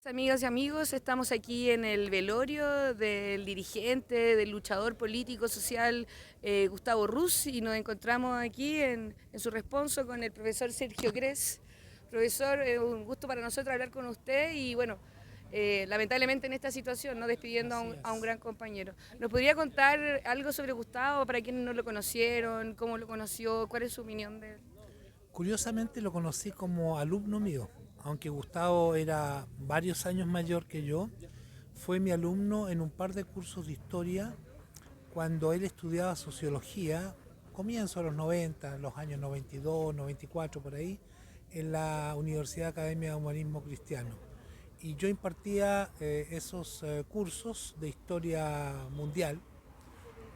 Amigas y amigos, estamos aquí en el velorio del dirigente, del luchador político, social Gustavo Ruz y nos encontramos aquí en su responso con el profesor Sergio Gres. Profesor, un gusto para nosotros hablar con usted y bueno, lamentablemente en esta situación, no despidiendo Así a un es. gran compañero. ¿Nos podría contar algo sobre Gustavo para quienes no lo conocieron, cómo lo conoció, cuál es su opinión de él? Curiosamente lo conocí como alumno mío, aunque Gustavo era varios años mayor que yo, fue mi alumno en un par de cursos de historia cuando él estudiaba sociología, comienzo de los 90, los años 92, 94 por ahí, en la Universidad Academia de Humanismo Cristiano. Y yo impartía esos cursos de historia mundial,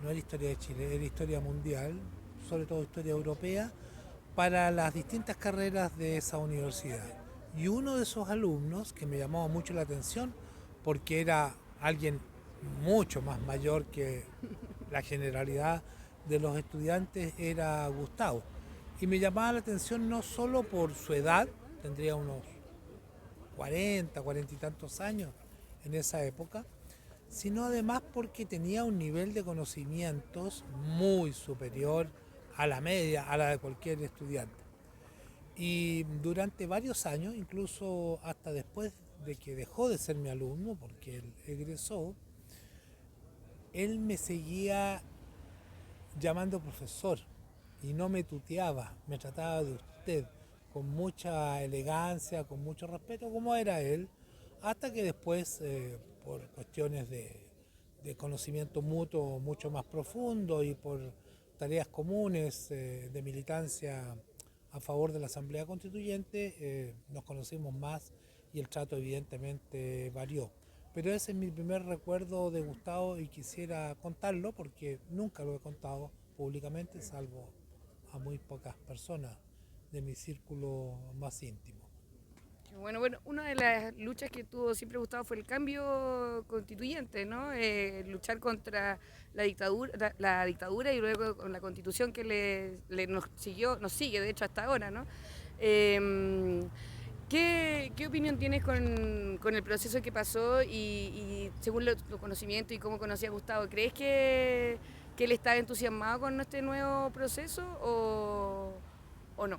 no era historia de Chile, era historia mundial, sobre todo historia europea, para las distintas carreras de esa universidad. Y uno de esos alumnos que me llamaba mucho la atención, porque era alguien mucho más mayor que la generalidad de los estudiantes, era Gustavo. Y me llamaba la atención no solo por su edad, tendría unos 40, 40 y tantos años en esa época, sino además porque tenía un nivel de conocimientos muy superior a la media, a la de cualquier estudiante. Y durante varios años, incluso hasta después de que dejó de ser mi alumno, porque él egresó, él me seguía llamando profesor y no me tuteaba, me trataba de usted con mucha elegancia, con mucho respeto, como era él, hasta que después, por cuestiones de conocimiento mutuo mucho más profundo y por tareas comunes de militancia a favor de la Asamblea Constituyente, nos conocimos más y el trato evidentemente varió. Pero ese es mi primer recuerdo de Gustavo y quisiera contarlo porque nunca lo he contado públicamente, salvo a muy pocas personas de mi círculo más íntimo. Bueno, una de las luchas que tuvo siempre Gustavo fue el cambio constituyente, ¿no? Luchar contra la dictadura y luego con la constitución que nos sigue, de hecho, hasta ahora, ¿no? Eh, ¿Qué opinión tienes con el proceso que pasó y según los conocimientos y cómo conocía a Gustavo, ¿crees que él está entusiasmado con este nuevo proceso o no?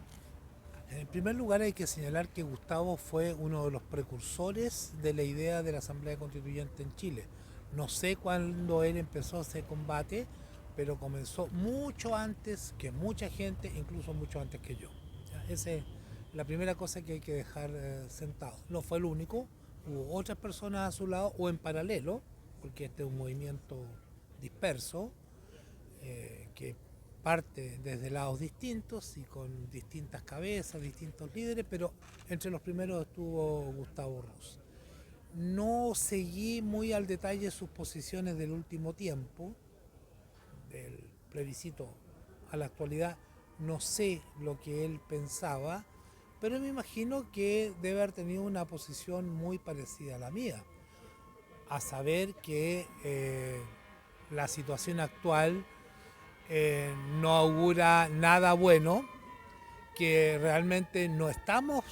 En primer lugar hay que señalar que Gustavo fue uno de los precursores de la idea de la Asamblea Constituyente en Chile. No sé cuándo él empezó ese combate, pero comenzó mucho antes que mucha gente, incluso mucho antes que yo. Esa es la primera cosa que hay que dejar sentado. No fue el único, hubo otras personas a su lado o en paralelo, porque este es un movimiento disperso, que parte desde lados distintos y con distintas cabezas, distintos líderes, pero entre los primeros estuvo Gustavo Ruz. No seguí muy al detalle sus posiciones del último tiempo, del plebiscito a la actualidad, no sé lo que él pensaba, pero me imagino que debe haber tenido una posición muy parecida a la mía, a saber que la situación actual no augura nada bueno, que realmente no estamos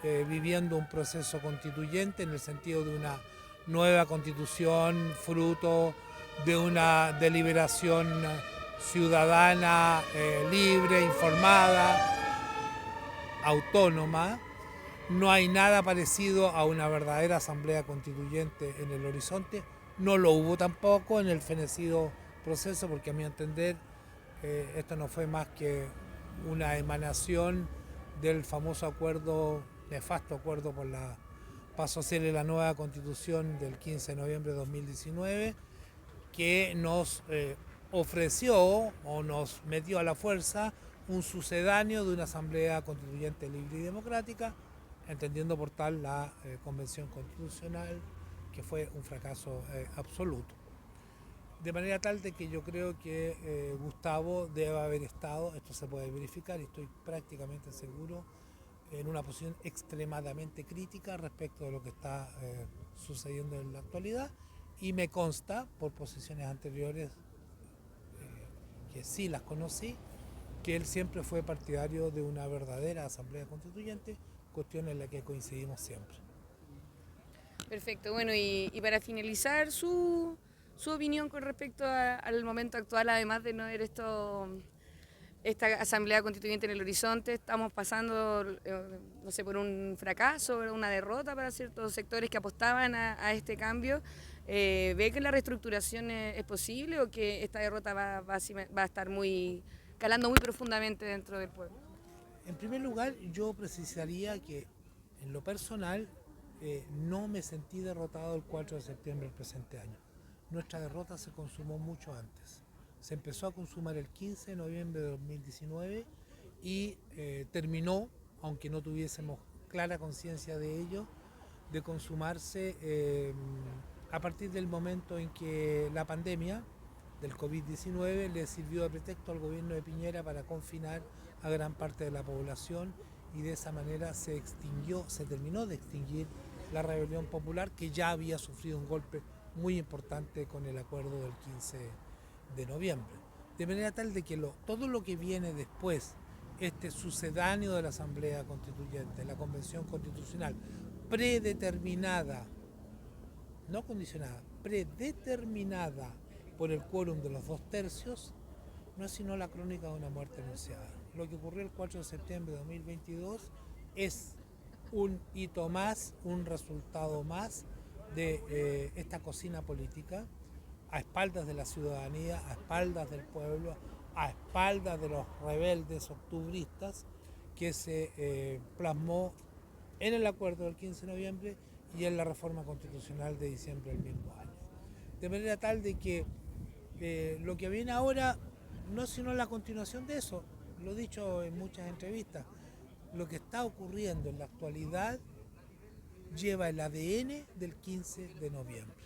viviendo un proceso constituyente en el sentido de una nueva constitución fruto de una deliberación ciudadana libre, informada, autónoma. No hay nada parecido a una verdadera asamblea constituyente en el horizonte. No lo hubo tampoco en el fenecido proceso, porque a mi entender esto no fue más que una emanación del famoso acuerdo, nefasto acuerdo por la paz social y la nueva constitución del 15 de noviembre de 2019, que nos ofreció o nos metió a la fuerza un sucedáneo de una asamblea constituyente libre y democrática, entendiendo por tal la convención constitucional, que fue un fracaso absoluto. De manera tal de que yo creo que Gustavo debe haber estado, esto se puede verificar y estoy prácticamente seguro, en una posición extremadamente crítica respecto de lo que está sucediendo en la actualidad, y me consta por posiciones anteriores que sí las conocí, que él siempre fue partidario de una verdadera asamblea constituyente, cuestión en la que coincidimos siempre. Perfecto, bueno, y para finalizar su opinión con respecto al momento actual, además de no ver esta asamblea constituyente en el horizonte, estamos pasando, no sé, por un fracaso, una derrota para ciertos sectores que apostaban a este cambio. ¿Ve que la reestructuración es posible o que esta derrota va a estar calando muy profundamente dentro del pueblo? En primer lugar, yo precisaría que en lo personal no me sentí derrotado el 4 de septiembre del presente año. Nuestra derrota se consumó mucho antes. Se empezó a consumar el 15 de noviembre de 2019 y terminó, aunque no tuviésemos clara conciencia de ello, de consumarse a partir del momento en que la pandemia del COVID-19 le sirvió de pretexto al gobierno de Piñera para confinar a gran parte de la población y de esa manera se terminó de extinguir la rebelión popular que ya había sufrido un golpe muy importante con el acuerdo del 15 de noviembre. De manera tal de que todo lo que viene después, este sucedáneo de la Asamblea Constituyente, la Convención Constitucional, predeterminada, no condicionada, predeterminada por el quórum de los 2/3, no es sino la crónica de una muerte anunciada. Lo que ocurrió el 4 de septiembre de 2022 es un hito más, un resultado más de esta cocina política, a espaldas de la ciudadanía, a espaldas del pueblo, a espaldas de los rebeldes octubristas, que se plasmó en el acuerdo del 15 de noviembre y en la reforma constitucional de diciembre del mismo año. De manera tal de que lo que viene ahora no es sino la continuación de eso, lo he dicho en muchas entrevistas, lo que está ocurriendo en la actualidad lleva el ADN del 15 de noviembre.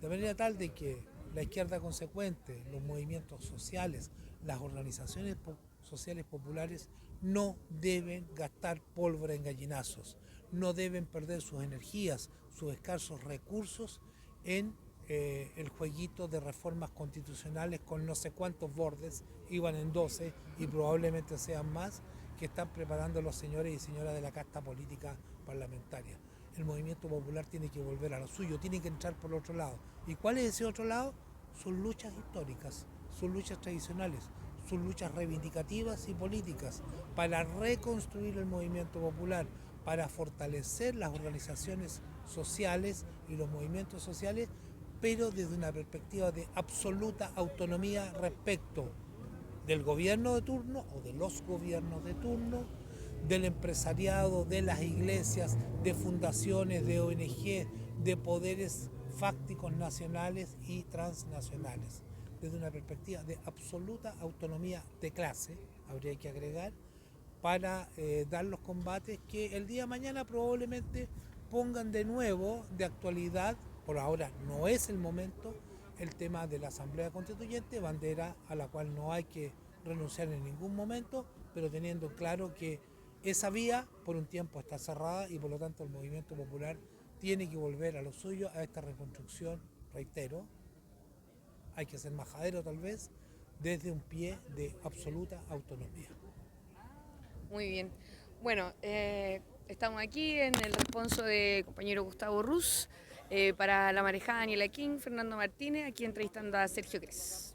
De manera tal de que la izquierda consecuente, los movimientos sociales, las organizaciones sociales populares no deben gastar pólvora en gallinazos, no deben perder sus energías, sus escasos recursos en el jueguito de reformas constitucionales con no sé cuántos bordes, iban en 12 y probablemente sean más, que están preparando los señores y señoras de la casta política parlamentaria. El movimiento popular tiene que volver a lo suyo, tiene que entrar por el otro lado. ¿Y cuál es ese otro lado? Sus luchas históricas, sus luchas tradicionales, sus luchas reivindicativas y políticas para reconstruir el movimiento popular, para fortalecer las organizaciones sociales y los movimientos sociales, pero desde una perspectiva de absoluta autonomía respecto del gobierno de turno o de los gobiernos de turno, del empresariado, de las iglesias, de fundaciones, de ONG, de poderes fácticos nacionales y transnacionales, desde una perspectiva de absoluta autonomía de clase, habría que agregar, para dar los combates que el día de mañana probablemente pongan de nuevo de actualidad. Por ahora no es el momento, el tema de la Asamblea Constituyente, bandera a la cual no hay que renunciar en ningún momento, pero teniendo claro que esa vía por un tiempo está cerrada y por lo tanto el movimiento popular tiene que volver a lo suyo, a esta reconstrucción, reitero, hay que ser majadero tal vez, desde un pie de absoluta autonomía. Muy bien. Bueno, estamos aquí en el responso de compañero Gustavo Ruz, para la marejada Daniela King, Fernando Martínez, aquí entrevistando a Sergio Cres.